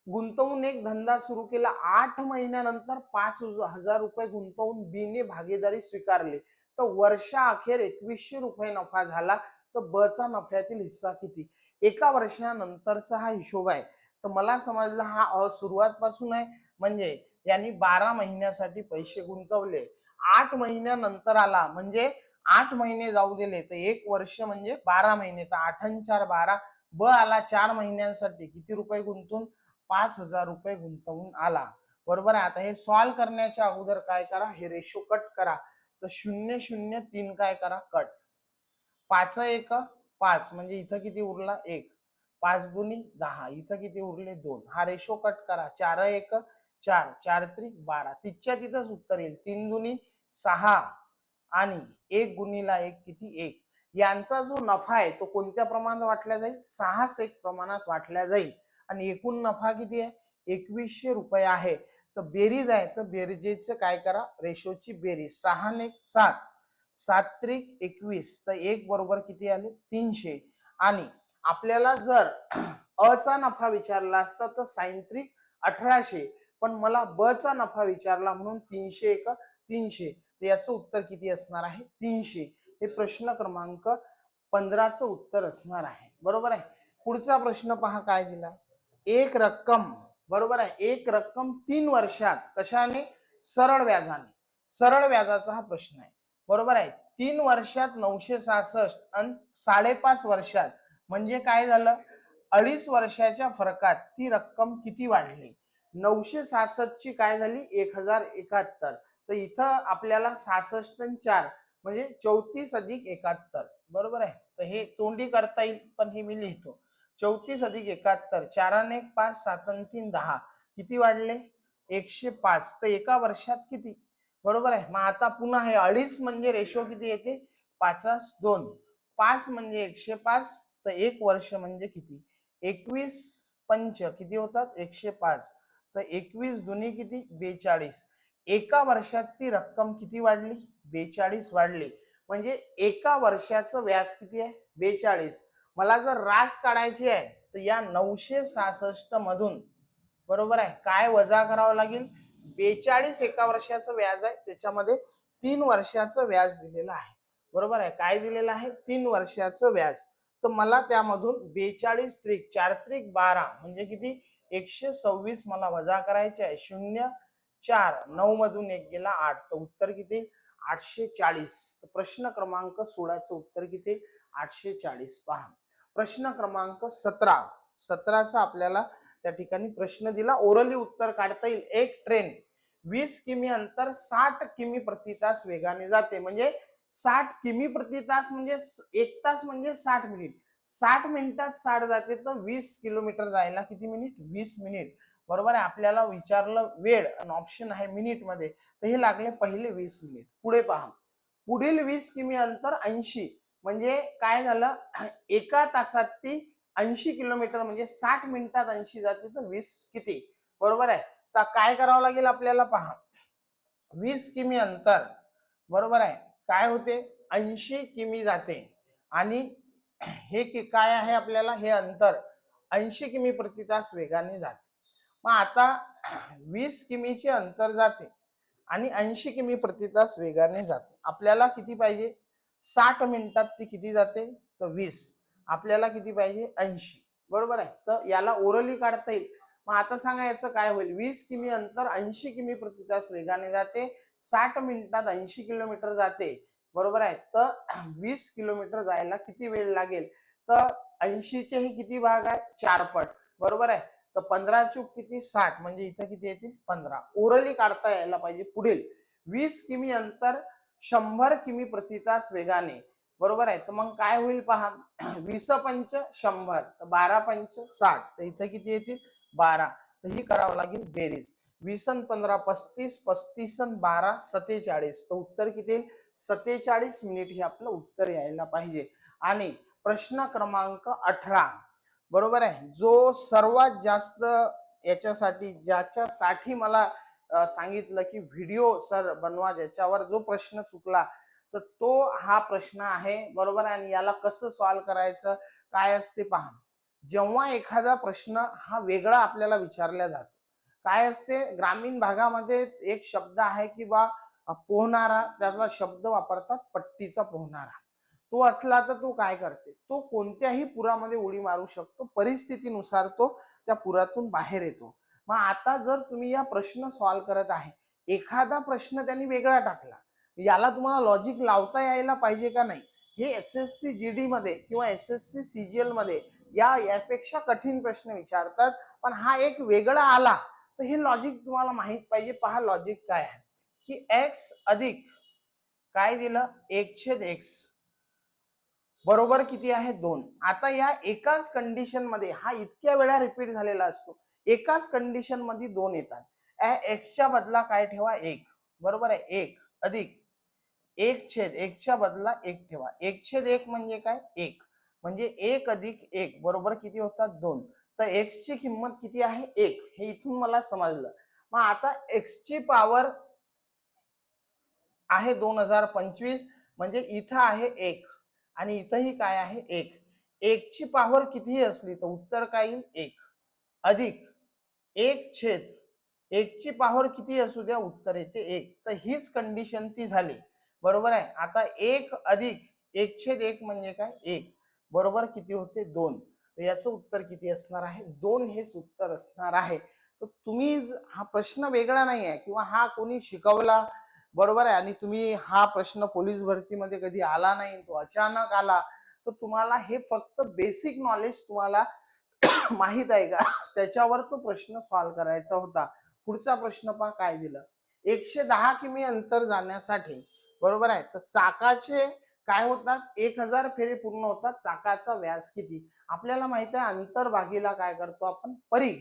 Speaker 1: गुंतवून एक धंदा सुरू केला. 8 महिन्यानंतर 5,000 रुपये गुंतवून बीने भागीदारी स्वीकारली. तर वर्षाअखेर 2100 रुपये नफा झाला. तर ब चा नफ्यातील हिस्सा किती. एका वर्षानंतरचा हा हिशोब आहे. तर मला समजलं हा सुरुवात पासून आहे, म्हणजे यांनी 12 महिन्यासाठी पैसे गुंतवले. 8 महिन्यानंतर आला, म्हणजे 8 महिने जाऊ दिले, तर एक वर्ष म्हणजे 12 महिने. तर 8 आणि 4 12. ब आला 4 महिन्यांसाठी किती रुपये गुंतून, 5,000 रुपये गुंतवून आला. बरोबर आहे. आता हे सॉल्व करण्याच्या अगोदर काय करा, हे रेशो कट करा. तर 0 0 3 काय करा, कट. 5 1 5, म्हणजे इथं किती उरला, 1. 5 दुनी 10, इथं किती उरले, 2. हा रेशो कट करा. 4 1 4, 4 त्रिक 12, तिथच्या तिथंच उत्तर येईल. 3 दुनी 6 आणि 1 गुणिला 1 किती, 1. यांचा जो नफा आहे तो कोणत्या प्रमाणात वाटला जाईल, 6 प्रमाणात वाटला जाईल. आणि एकूण नफा किती आहे, 2100 रुपये आहे. तर बेरीज आहे, तर बेरजेचं काय करा, रेशोची बेरीज. 6 आणि 1 7, 7 त्रिक 21, तर 1 बरोबर किती आले 300. आणि आपल्याला जर अ चा नफा विचारला असता तर साइन त्रिक 1800, पण मला ब चा नफा विचारला म्हणून 300 एक 300, तर याचं उत्तर किती असणार आहे 300. हे प्रश्न क्रमांक 15चं उत्तर असणार आहे. बरोबर आहे. पुढचा प्रश्न पहा काय दिला. एक रक्कम, बरोबर आहे, एक रक्कम 3 वर्षात कशाने, सरळ व्याजाने, सरळ व्याजाचा हा प्रश्न आहे. बरोबर आहे. 3 वर्षात 966 आणि 5.5 वर्षात म्हणजे काय झालं, 2.5 वर्षाच्या फरकात ती रक्कम किती वाढली. 966 ची काय झाली 1071, तर इथं आपल्याला 66 आणि 4 म्हणजे 34 अधिक 71. बरोबर आहे. तर हे तोंडी करता येईल, पण हे मी लिहितो. 34 अधिक 71, 4 आणि 1 5, 7 आणि 3 10, किती वाढले 105. तर एका वर्षात किती. बरोबर आहे. मग आता पुन्हा हे 2.5 म्हणजे रेशो किती येते 5:2, 5 म्हणजे 105, तर एक वर्ष म्हणजे किती 21 पंच किती होतात 105, तर 21 दुनी किती 42. एका वर्षात ती रक्कम किती वाढली 42 वाढली. म्हणजे एका वर्षाचं व्याज किती आहे 42. मला जर रास काढायची आहे तर या 966 मधून, बरोबर आहे, काय वजा करावं लागेल 42 एका वर्षाचं व्याज आहे, त्याच्यामध्ये 3 वर्षाचं व्याज दिलेलं आहे. बरोबर आहे. काय दिलेलं आहे 3 वर्षाचं व्याज. तर मला त्यामधून 42 त्रिक 4 त्रिक 12 म्हणजे किती 126 मला वजा करायचे आहे. 0 4 9 मधून 1 गेला 8, तर उत्तर किती 840. तर प्रश्न क्रमांक 16चं उत्तर किती 840. पहा प्रश्न क्रमांक 17. 17चा आपल्याला त्या ठिकाणी प्रश्न दिला, ओरली उत्तर काढता येईल. एक ट्रेन 20 किमी अंतर 60 किमी प्रति तास वेगाने जाते. म्हणजे 60 किमी प्रति तास म्हणजे 1 तास म्हणजे 60 मिनिट. 60 मिनिटात 60 जाते, तर 20 किलोमीटर जायला किती मिनिट 20 मिनिट. बरोबर आहे. आपल्याला विचारलं वेळ आणि ऑप्शन आहे मिनिट मध्ये, तर हे लागले पहिले 20 मिनिट. पुढे पहा, पुढील 20 किमी अंतर 80 म्हणजे काय झालं एका तासात ती 80 किलोमीटर म्हणजे 60 मिनिटात 80 जाते, तर 20 किती. बरोबर आहे. तर काय करावं लागेल आपल्याला पहा, 20 किमी अंतर, बरोबर आहे, काय होते 80 किमी जाते. आणि हे काय आहे आपल्याला हे अंतर 80 किमी प्रति तास वेगाने जाते. मग आता 20 किमीचे अंतर जाते आणि 80 किमी प्रति तास वेगाने जाते. आपल्याला किती पाहिजे 60 मिनिटात ती किती जाते, तर 20. आपल्याला किती पाहिजे 80. बरोबर आहे. तर याला ओरली काढता येईल. मग आता सांगा याचं काय होईल. 20 किमी अंतर 80 किमी प्रति तास वेगाने जाते, 60 मिनिटात 80 किलोमीटर जाते. बरोबर आहे. तर 20 किलोमीटर जायला किती वेळ लागेल, तर 80 चे हे किती भाग आहे 4 पट. बरोबर आहे. तर 15 चूक किती 60, म्हणजे इथं किती येतील 15. ओरली काढता यायला पाहिजे. पुढील 20 किमी अंतर 100 किमी प्रति तास वेगाने. बरोबर आहे. तर मग काय होईल पहा, 20 पंच 100, तर 12 पंच 60, तर इथं किती येतील 12. तर ही करावं लागेल बेरीज. 20 आणि 15 35, 35 आणि 12 47, तर उत्तर किती येईल 47 मिनिट हे आपलं उत्तर यायला पाहिजे. आणि प्रश्न क्रमांक 18, बरोबर आहे, जो सर्वात जास्त याच्यासाठी ज्याच्यासाठी मला सांगितलं की व्हिडिओ सर बनवा ज्याच्यावर, जो प्रश्न चुकला तर तो हा प्रश्न आहे. बरोबर आहे. आणि याला कसं सॉल्व्ह करायचं काय असते पहा, जेव्हा एखादा प्रश्न हा वेगळा आपल्याला विचारला जातो, काय असते ग्रामीण भागामध्ये एक शब्द आहे की बा पोहणारा, त्याचा शब्द वापरतात पट्टीचा पोहणारा. तो असला तर तो काय करते, तो कोणत्याही पुरामध्ये उडी मारू शकतो, परिस्थितीनुसार तो त्या पुरातून बाहेर येतो. मग आता जर तुम्ही या प्रश्न सॉल्व्ह करत आहे, एखादा प्रश्न त्यांनी वेगळा टाकला, याला तुम्हाला लॉजिक लावता यायला पाहिजे का नाही. हे एसएससी जीडी मध्ये किंवा एसएससी सीजीएल मध्ये यापेक्षा कठीण प्रश्न विचारतात, पण हा एक वेगळा आला तर हे लॉजिक तुम्हाला माहित पाहिजे. पहा लॉजिक काय आहे की एक्स अधिक काय दिलं 1/x बरोबर किती आहे 2. आता या एकाच कंडिशन मध्ये हा इतक्या वेळा रिपीट झालेला असतो, एकाच कंडिशन मध्ये 2 येतात. एक्सच्या बदला काय ठेवा 1. बरोबर आहे. 1 अधिक 1/1 च्या बदला 1 ठेवा. 1/1 म्हणजे काय 1, म्हणजे 1 अधिक 1 बरोबर किती होतात 2. तर एक्स ची किंमत किती आहे 1, हे इथून मला समजलं. मग आता एक्स ची पॉवर आहे 2025, म्हणजे इथं आहे 1 आणि इथंही काय आहे 1. 1 ची पॉवर कितीही असली तर उत्तर काय येईल 1 अधिक 1/1 ची पॉवर किती असू द्या उत्तर येते 1. तर हीच कंडिशन ती झाली. बरोबर आहे. आता 1 अधिक 1/1 म्हणजे काय 1. बरोबर किती होते 2. तर याचं उत्तर किती असणार आहे 2 हेच उत्तर असणार आहे. तर तुम्ही हा प्रश्न वेगळा नाही आहे किंवा हा कोणी शिकवला बरोबर आहे आणि तुम्ही हा प्रश्न पोलीस भरतीमध्ये कधी आला नाही तो अचानक आला तर तुम्हाला हे फक्त बेसिक नॉलेज तुम्हाला माहित आहे का त्याच्यावर तो प्रश्न सॉल्व्ह करायचा होता. पुढचा प्रश्न पहा काय दिलं. 110 किमी अंतर जाण्यासाठी बरोबर आहे तर चाकाचे काय होतात 1000 फेरे पूर्ण होतात. चाकाचा व्यास किती आपल्याला माहित आहे अंतर भागीला काय करतो आपण परिघ.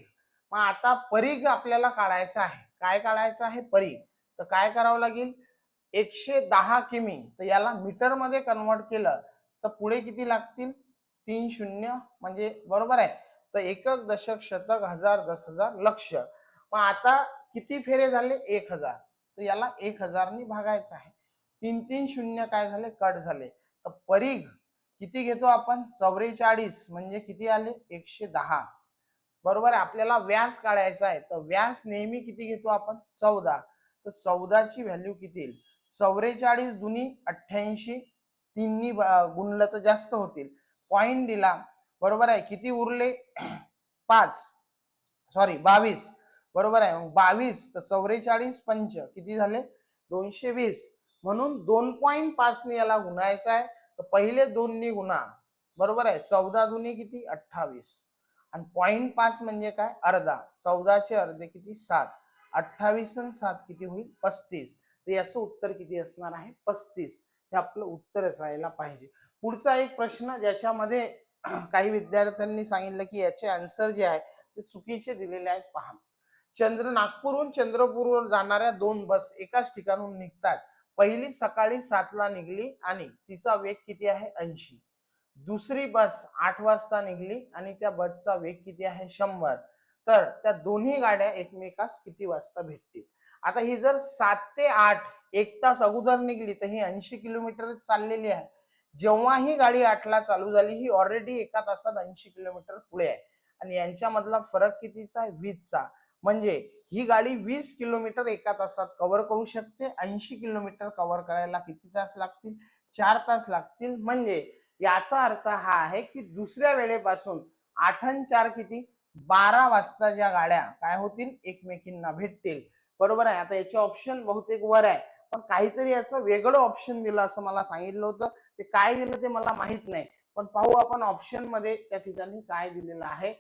Speaker 1: मग आता परिघ आपल्याला काढायचा आहे. काय काढायचं आहे परिघ. तर काय करावं लागेल 110 किमी तर याला मीटर मध्ये कन्वर्ट केलं तर पुढे किती लागतील 3 शून्य म्हणजे बरोबर आहे. तर एकक दशक शतक हजार 10,000 लक्ष. मग आता किती फेरे झाले 1000 तर याला 1000 नी भागायचं आहे. 3 शून्य काय झाले कट झाले. तर परिघ किती घेतो आपण 44 म्हणजे किती आले 110. बरोबर आहे. आपल्याला व्यास काढायचा आहे तर व्यास नेहमी किती घेतो आपण 14. तर 14 ची व्हॅल्यू किती येईल 44 दुनी 88 तीननी गुणलं तर जास्त होतील. पॉइंट दिला बरोबर आहे. किती उरले 5 सॉरी 22 बरोबर आहे. मग 22 तर 44 पंच किती झाले 220 म्हणून 2.5 ने याला गुणायचं आहे. तर पहिले 2 नी गुणा बरोबर आहे. 14 दुनी किती 28 आणि 0.5 म्हणजे काय अर्धा. 14 चे अर्धे किती 7. 28 आणि 7 किती होईल 35. तर याचं उत्तर किती असणार आहे 35. हे आपलं उत्तर असायला पाहिजे. पुढचा एक प्रश्न ज्याच्यामध्ये काही विद्यार्थ्यांनी सांगितलं की याचे आन्सर जे आहे ते चुकीचे दिलेले आहेत पहा. नागपूरहून चंद्रपूरवर जाणाऱ्या 2 बस एकाच ठिकाणून निघतात. पहिली सकाळी 7 ला निघली आणि तिचा वेग किती आहे 80. दुसरी बस 8 वाजता निघली आणि त्या बसचा वेग किती आहे 100. तर त्या दोन्ही गाड्या एकमेकास किती वाजता भेटतील. आता ही जर 7 ते 8 एक तास अगोदर निघली तर ही 80 किलोमीटर चाललेली आहे. जेव्हा ही गाडी 8 ला चालू झाली ही ऑलरेडी एका तासात 80 किलोमीटर पुढे आहे आणि यांच्यामधला फरक कितीचा आहे 20 चा. म्हणजे ही गाडी 20 किलोमीटर एका तासात कव्हर करू शकते. 80 किलोमीटर कव्हर करायला किती तास लागतील 4 तास लागतील. म्हणजे याचा अर्थ हा आहे की दुसऱ्या वेळेपासून 8 आणि 4 किती 12 वाजता ज्या गाड्या काय होतील एकमेकींना भेटतील. बरोबर आहे. आता याचे ऑप्शन बहुतेक वर आहे पण काहीतरी याचं वेगळं ऑप्शन दिलं असं मला सांगितलं होतं. ते काय दिलं ते मला माहित नाही पण पाहू आपण ऑप्शन मध्ये त्या ठिकाणी काय दिलेलं आहे.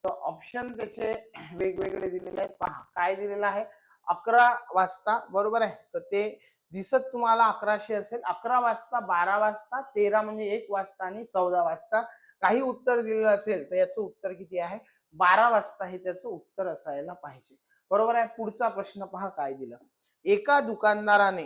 Speaker 1: तर ऑप्शन त्याचे वेगवेगळे दिलेले आहेत पहा. काय दिलेलं आहे 11 वाजता बरोबर आहे. तर ते दिसत तुम्हाला 1100 असेल. 11 वाजता 12 वाजता 13 म्हणजे 1 वाजता आणि 14 वाजता काही उत्तर दिलेलं असेल तर याचं उत्तर किती आहे 12 वाजता हे त्याचं उत्तर असायला पाहिजे. बरोबर आहे. पुढचा प्रश्न पहा काय दिलं. एका दुकानदाराने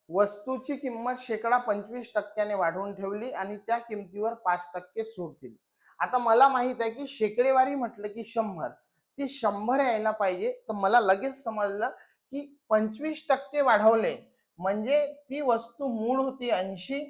Speaker 1: वस्तूची किंमत शेकडा 25% वाढवून ठेवली आणि त्या किमतीवर 5% सूट दिली. आता मला माहित आहे की शेकडेवारी म्हटलं की 100 ती 100 यायला पाहिजे. तर मला लगेच समजलं की 25% वाढवले म्हणजे ती वस्तू मूळ होती 80.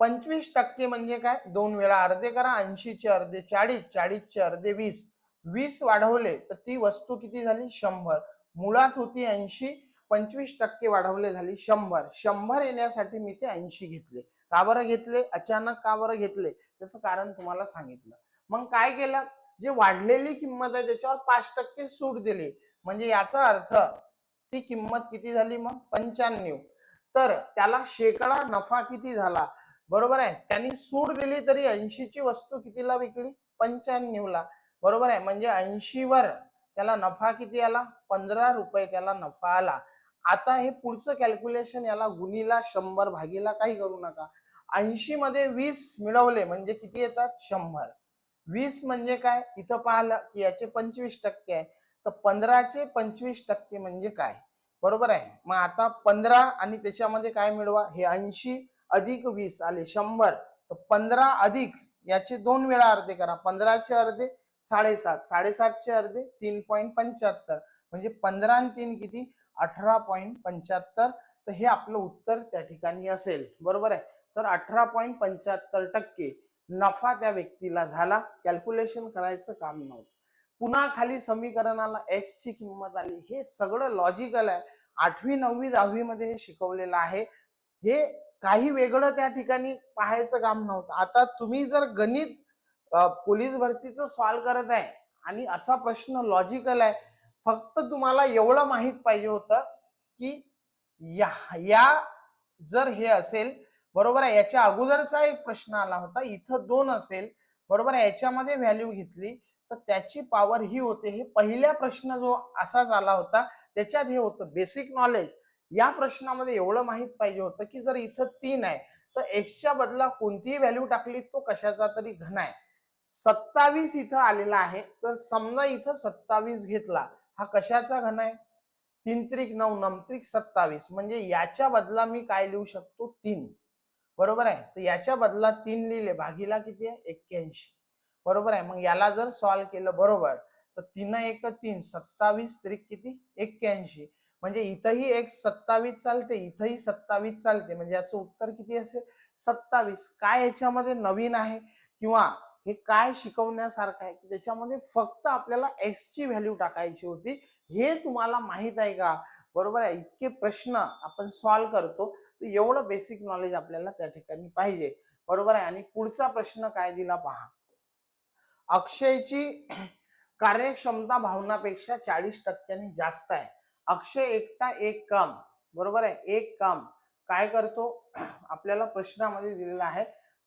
Speaker 1: 25% म्हणजे काय 2 वेळा अर्धे करा 80 चे अर्धे 40 40 चे अर्धे 20 20 वाढवले तर ती वस्तू किती झाली 100. मुळात होती 80 25% वाढवले झाली 100. 100 येण्यासाठी मी ते 80 घेतले. का बरं घेतले अचानक का बरं घेतले त्याचं कारण तुम्हाला सांगितलं. मग काय केलं जे वाढलेली किंमत आहे त्याच्यावर 5% सूट दिली म्हणजे याचा अर्थ ती किंमत किती झाली मग 95. तर त्याला शेकडा नफा किती झाला बरोबर आहे. त्यांनी सूट दिली तरी 80 ची वस्तू कितीला विकली 95 ला बरोबर आहे. म्हणजे 80 वर त्याला नफा किती आला 15 रुपये त्याला नफा आला. आता हे पुढचं कॅल्क्युलेशन याला गुणीला 100 भागीला काही करू नका. 80 मध्ये 20 मिळवले म्हणजे किती येतात 100. 20 म्हणजे काय इथं पाहिलं की याचे 25% आहे. तर 15 चे 25% म्हणजे काय बरोबर आहे. मग आता 15 आणि त्याच्यामध्ये काय मिळवा हे 80 अधिक 20 आले 100. तर 15 अधिक याचे 2 वेळा अर्धे करा 15 चे अर्धे 7.5 7.5 चे अर्धे 3.75 म्हणजे 15 आणि 3 किती 18.75 तर हे आपलं उत्तर त्या ठिकाणी असेल. बरोबर आहे. तर 18.75% नफा त्या व्यक्तीला झाला. कॅल्क्युलेशन करायचं काम नव्हतं. पुन्हा खाली समीकरणाला एच ची किंमत आली. हे सगळं लॉजिकल आहे. 8वी 9वी 10वी मध्ये हे शिकवलेलं आहे. हे काही वेगळं त्या ठिकाणी पाहायचं काम नव्हतं. आता तुम्ही जर गणित पोलीस भरतीचं सॉल्व करत आहे आणि असा प्रश्न लॉजिकल आहे, फक्त तुम्हाला एवढं माहित पाहिजे होतं की या या जर हे असेल, बरोबर आहे, याच्या अगोदरचा एक प्रश्न आला होता, इथं 2 असेल, बरोबर आहे, याच्यामध्ये व्हॅल्यू घेतली तर त्याची पॉवर ही होते. हे पहिल्या प्रश्न जो असाच आला होता त्याच्यात हे होतं बेसिक नॉलेज. या प्रश्नामध्ये एवढं माहित पाहिजे होतं की जर इथं 3 आहे तर एक्सच्या बदला कोणतीही व्हॅल्यू टाकली तो कशाचा तरी घन आहे. 27 इथं आलेला आहे, तर समजा इथं 27 घेतला, हा कशाचा घन आहे? 3 त्रिक 9 9 त्रिक 27, म्हणजे याच्या बदला मी काय लिहू शकतो? 3. बरोबर आहे. तर याच्या बदला 3 लिहिले, भागीला किती आहे? 81. बरोबर आहे. मग याला जर सॉल्व केलं बरोबर तर 3 1 3, 27 त्रिक किती? 81. म्हणजे इथंही एक 27 चालते, इथंही 27 चालते, म्हणजे याचं उत्तर किती असेल? 27. काय याच्यामध्ये नवीन आहे किंवा हे काय शिकवण्यासारखं आहे की त्याच्यामध्ये फक्त आपल्याला एक्स ची व्हॅल्यू टाकायची होती. हे तुम्हाला माहित आहे का? बरोबर आहे. इतके प्रश्न आपण सॉल्व करतो, तर एवढं बेसिक नॉलेज आपल्याला त्या ठिकाणी पाहिजे. बरोबर आहे. आणि पुढचा प्रश्न काय दिला पहा. अक्षयची कार्यक्षमता भावनापेक्षा 40% जास्त आहे. अक्षय एकटा एक काम, बरोबर आहे, एक काम काय करतो? आपल्याला प्रश्नामध्ये दिलेला आहे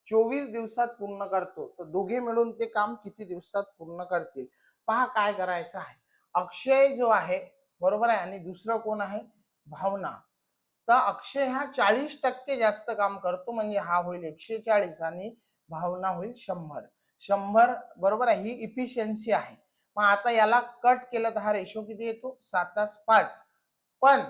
Speaker 1: 24 दिवसात पूर्ण करतो. तर दोघे मिळून ते काम किती दिवसात पूर्ण करतील? पहा काय करायचं आहे. अक्षय जो आहे, बरोबर आहे, आणि दुसरं कोण आहे? भावना. तर अक्षय हा 40% जास्त काम करतो, म्हणजे हा होईल 140 आणि भावना होईल 100. 100, बरोबर आहे, ही इफिशियन्सी आहे. मग आता याला कट केलं तर हा रेशो किती येतो? 7:5. पण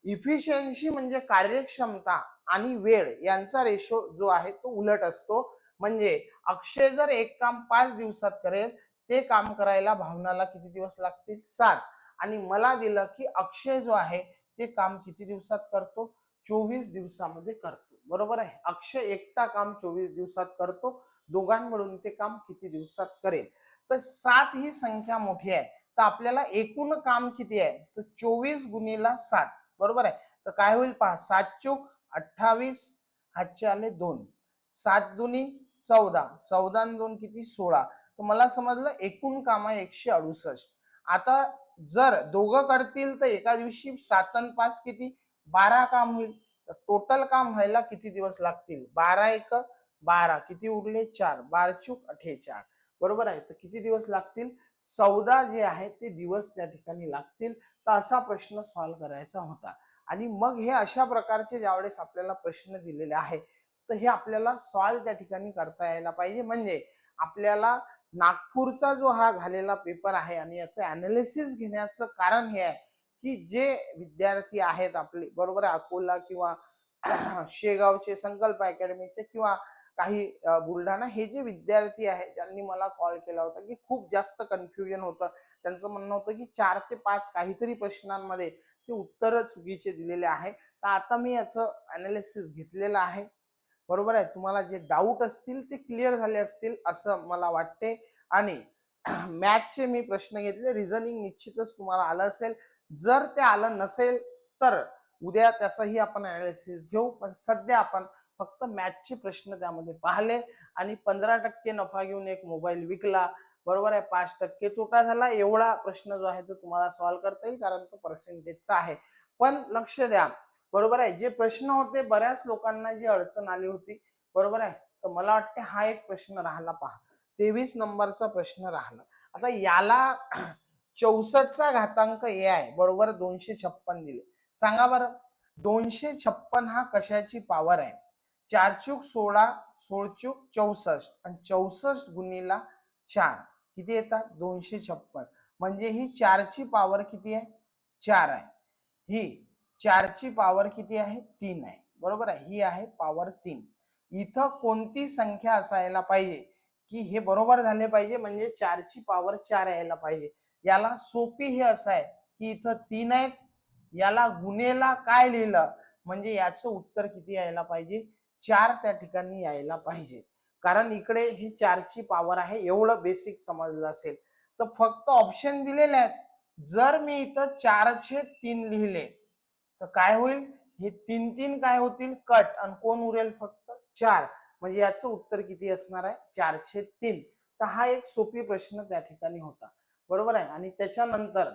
Speaker 1: इफिशियन्सी म्हणजे कार्यक्षमता आणि वेळ यांचा रेशो जो आहे तो उलट असतो. म्हणजे अक्षय जर एक काम 5 दिवसात करेल, ते काम करायला भावनाला किती दिवस लागतील? 7. आणि मला दिलं की अक्षय जो आहे ते काम किती दिवसात करतो? 24 दिवसामध्ये करतो. बरोबर आहे. अक्षय एकटा काम 24 दिवसात करतो, दोघांकडून ते काम किती दिवसात करेल? तर 7 ही संख्या मोठी आहे, तर आपल्याला एकूण काम किती आहे? तर 24 गुणिला 7. बरोबर आहे. तर काय होईल पहा, 7 चूक 28, हातचे आले 2, 7 दुनी 14, 14 आणि 2 किती? 16. तर मला समजलं एकूण काम आहे 168. आता जर दोघं करतील तर एका दिवशी 7 आणि 5 किती? 12 काम होईल. तर टोटल काम व्हायला किती दिवस लागतील? 12 1 12, किती उरले? 4, 12 चूक 48. बरोबर आहे. तर किती दिवस लागतील? 14 जे आहे ते दिवस त्या ठिकाणी लागतील. तर असा प्रश्न सॉल्व करायचा होता. आणि मग हे अशा प्रकारचे ज्यावेळेस आपल्याला प्रश्न दिलेले आहे, तर हे आपल्याला सॉल्व त्या ठिकाणी करता यायला पाहिजे. म्हणजे आपल्याला नागपूरचा जो हा झालेला पेपर आहे आणि याचं अनालिसिस घेण्याचं कारण हे आहे की जे विद्यार्थी आहेत आपले, बरोबर आहे, अकोला किंवा शेगावचे, संकल्प अकॅडमीचे किंवा काही बुलढाणा, हे जे विद्यार्थी आहेत ज्यांनी मला कॉल केला होता की खूप जास्त कन्फ्युजन होतं. त्यांचं म्हणणं होतं की 4 ते 5 काहीतरी प्रश्नांमध्ये ते उत्तर चुकीचे दिलेले आहे. तर आता मी याचं अनालिसिस घेतलेलं आहे. बरोबर आहे. तुम्हाला जे डाऊट असतील ते क्लिअर झाले असतील असं मला वाटते. आणि मॅथचे मी प्रश्न घेतले, रिझनिंग निश्चितच तुम्हाला आलं असेल. जर ते आलं नसेल तर उद्या त्याचाही आपण अनालिसिस घेऊ. पण सध्या आपण फक्त मॅथचे प्रश्न त्यामध्ये पाहिले आणि 15% नफा घेऊन एक मोबाईल विकला, बरोबर आहे, 5% तोटा झाला. एवढा प्रश्न जो आहे तो तुम्हाला सॉल्व्ह करता येईल, कारण तो पर्सेंटेजचा आहे. पण लक्ष द्या, बरोबर आहे, जे प्रश्न होते बऱ्याच लोकांना जी अडचण आली होती, बरोबर आहे, तर मला वाटते हा एक प्रश्न राहिला पहा, 23 नंबरचा प्रश्न राहिला. आता याला 64चा घातांक ए आहे, बरोबर, 256 दिले. सांगा बरं, 256 हा कशाची पॉवर आहे? 4 चूक 16, 16 चूक 64 आणि 64 गुणिला 4 किती येतात? 256. म्हणजे ही 4 ची पॉवर किती आहे? 4 आहे. ही 4 ची पॉवर किती आहे? 3 आहे. बरोबर आहे. ही आहे पॉवर 3. इथं कोणती संख्या असायला पाहिजे की हे बरोबर झाले पाहिजे, म्हणजे 4 ची पॉवर 4 यायला पाहिजे. याला सोपी हे असं आहे की इथं 3 आहेत, याला गुणेला काय लिहिलं म्हणजे याचं उत्तर किती यायला पाहिजे, 4 त्या ठिकाणी यायला पाहिजे. कारण इकडे ही 4ची पॉवर आहे, एवढं बेसिक समजलं असेल. तर फक्त ऑप्शन दिलेले आहेत. जर मी इथं 4/3 लिहिले तर काय होईल, हे 3 काय होतील, कट, आणि कोण उरेल, फक्त 4. म्हणजे याचं उत्तर किती असणार आहे, 4/3. तर हा एक सोपी प्रश्न त्या ठिकाणी होता, बरोबर आहे. आणि त्याच्यानंतर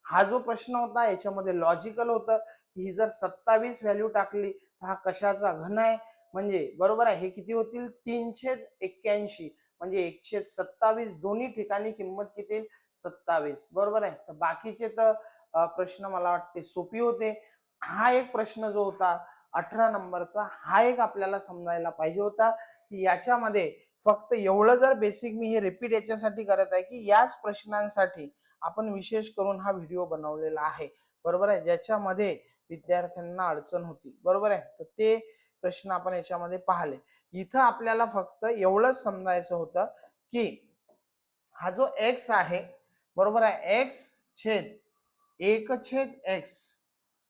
Speaker 1: हा जो प्रश्न होता याच्यामध्ये लॉजिकल होतं, की ही जर 27 व्हॅल्यू टाकली तर हा कशाचा घन आहे, म्हणजे बरोबर आहे, हे किती होतील, 3/81. म्हणजे 1/27 दोन्ही ठिकाणी किंमत किती येईल, 27, बरोबर आहे. तर बाकीचे तर प्रश्न मला वाटते सोपी होते. हा एक प्रश्न जो होता 18 नंबरचा, हा एक आपल्याला समजायला पाहिजे होता, की याच्यामध्ये फक्त एवढं जर बेसिक, मी हे रिपीट याच्यासाठी करत आहे की याच प्रश्नांसाठी आपण विशेष करून हा व्हिडिओ बनवलेला आहे, बरोबर आहे, ज्याच्यामध्ये विद्यार्थ्यांना अडचण होती, बरोबर आहे. तर ते प्रश्न आपण याच्यामध्ये पाहिले. इथं आपल्याला फक्त एवढंच समजायचं होतं की हा जो एक्स आहे, बरोबर आहे, एक्स छेद 1/x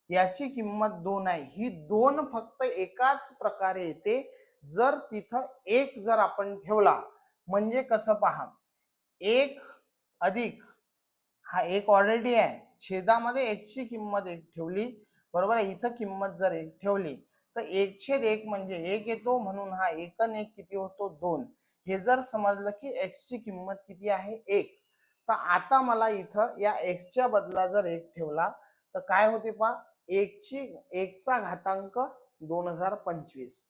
Speaker 1: याची किंमत 2 आहे. ही 2 फक्त एकाच प्रकारे येते जर तिथं 1 जर आपण ठेवला. म्हणजे कसं पहा, 1 अधिक हा 1 ऑलरेडी आहे, छेदामध्ये 1 ची किंमत 1 ठेवली, बरोबर आहे. इथं किंमत जर 1 ठेवली तर 1/1 म्हणजे 1 येतो, म्हणून हा 1 आणि 1 किती होतो, 2. हे जर समजलं की x ची किंमत किती आहे, 1. तर आता मला इथं या x च्या बदला जर 1 ठेवला तर काय होते पहा, 1 चा घातांक 2025.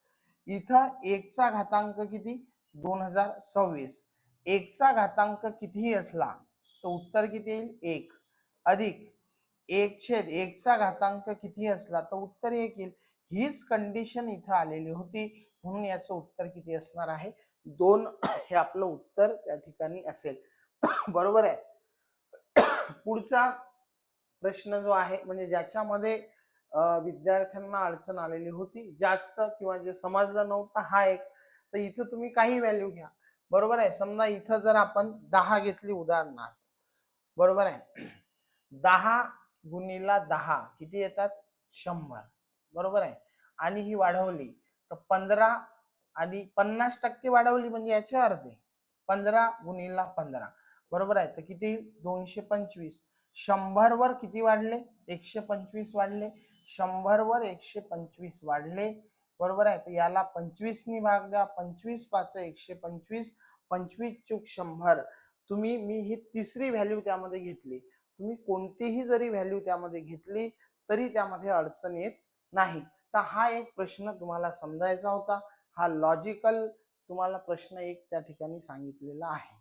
Speaker 1: इथं 1 चा घातांक किती, 2026. 1 चा घातांक कितीही असला तर उत्तर किती येईल, 1. अधिक 1/1 चा घातांक किती असला तर उत्तर 1 येईल. हीच कंडिशन इथं आलेली होती, म्हणून याचं उत्तर किती असणार आहे, 2. हे आपलं उत्तर त्या ठिकाणी असेल. बरोबर आहे. पुढचा प्रश्न जो आहे, म्हणजे ज्याच्यामध्ये विद्यार्थ्यांना अडचण आलेली होती जास्त, किंवा जे समजलं नव्हतं, हा एक. तर इथं तुम्ही काही व्हॅल्यू घ्या, बरोबर आहे. समजा इथं जर आपण 10 घेतली उदाहरणार्थ, बरोबर आहे, 10 गुणिला 10 किती येतात, 100, बरोबर आहे. आणि ही वाढवली तर 15, आणि 50% वाढवली म्हणजे याचे अर्धे, 15 गुणिला 15, बरोबर आहे. तर किती, 225. 100 वर किती वाढले, 125 वाढले. 100 वर 125 वाढले, बरोबर आहे. तर याला 25 नी भाग द्या, 25 5 125, 25 चूक 100. तुम्ही, मी ही तिसरी व्हॅल्यू त्यामध्ये घेतली, तुम्ही कोणतीही जरी व्हॅल्यू त्यामध्ये घेतली तरी त्यामध्ये अडचण येत नाही. तर हा एक प्रश्न तुम्हाला समजायचा होता. हा लॉजिकल तुम्हाला प्रश्न एक त्या ठिकाणी सांगितलेला आहे.